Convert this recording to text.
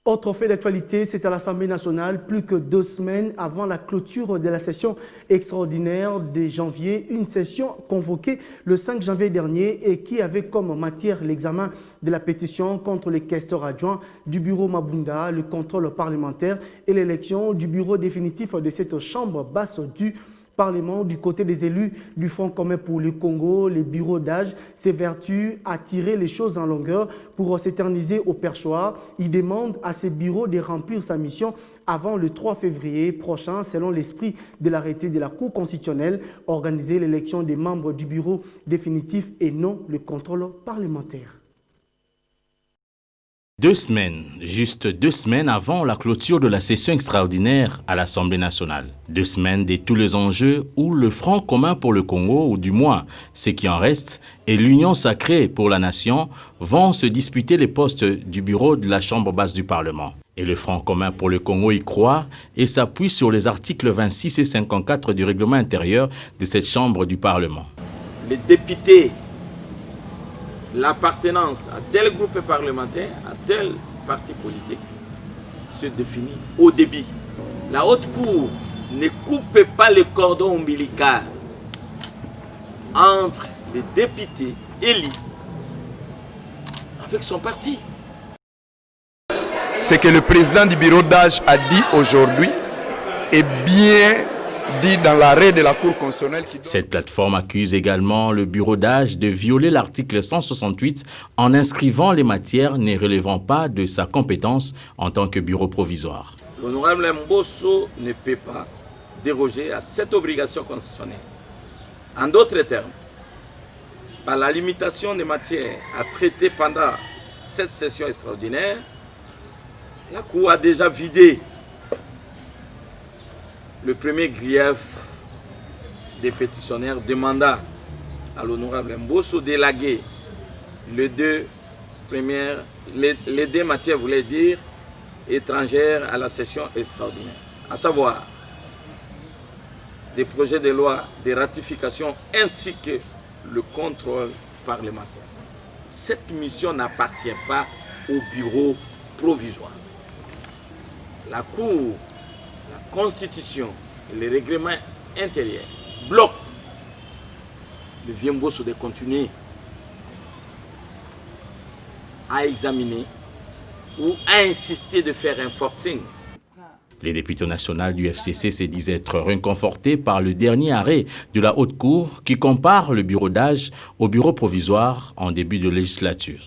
Autre fait d'actualité, c'est à l'Assemblée nationale, plus que 2 semaines avant la clôture de la session extraordinaire de janvier, une session convoquée le 5 janvier dernier et qui avait comme matière l'examen de la pétition contre les questeurs adjoints du bureau Mabunda, le contrôle parlementaire et l'élection du bureau définitif de cette chambre basse du Parlement. Du côté des élus du Front commun pour le Congo, les bureaux d'âge s'évertuent à tirer les choses en longueur pour s'éterniser au perchoir. Ils demandent à ces bureaux de remplir sa mission avant le 3 février prochain, selon l'esprit de l'arrêté de la Cour constitutionnelle, organiser l'élection des membres du bureau définitif et non le contrôle parlementaire. 2 semaines, juste 2 semaines avant la clôture de la session extraordinaire à l'Assemblée nationale. 2 semaines de tous les enjeux où le Front commun pour le Congo, ou du moins ce qui en reste, et l'Union sacrée pour la nation vont se disputer les postes du bureau de la Chambre basse du Parlement. Et le Front commun pour le Congo y croit et s'appuie sur les articles 26 et 54 du règlement intérieur de cette Chambre du Parlement. Les députés, l'appartenance à tel groupe parlementaire, à tel parti politique, se définit au débit. La haute cour ne coupe pas le cordon ombilical entre les députés élus avec son parti. Ce que le président du bureau d'âge a dit aujourd'hui est bien dit dans l'arrêt de la Cour constitutionnelle. Cette plateforme accuse également le bureau d'âge de violer l'article 168 en inscrivant les matières ne relevant pas de sa compétence en tant que bureau provisoire. L'honorable Mbosso ne peut pas déroger à cette obligation constitutionnelle. En d'autres termes, par la limitation des matières à traiter pendant cette session extraordinaire, la Cour a déjà vidé le premier grief des pétitionnaires demanda à l'honorable Mbosso d'élaguer les deux matières, voulait dire, étrangères à la session extraordinaire, à savoir des projets de loi de ratification ainsi que le contrôle parlementaire. Cette mission n'appartient pas au bureau provisoire. La Cour, la Constitution et les règlements intérieurs bloquent le vieux Mbosso de continuer à examiner ou à insister de faire un forcing. Les députés nationaux du FCC se disent être réconfortés par le dernier arrêt de la Haute Cour qui compare le bureau d'âge au bureau provisoire en début de législature.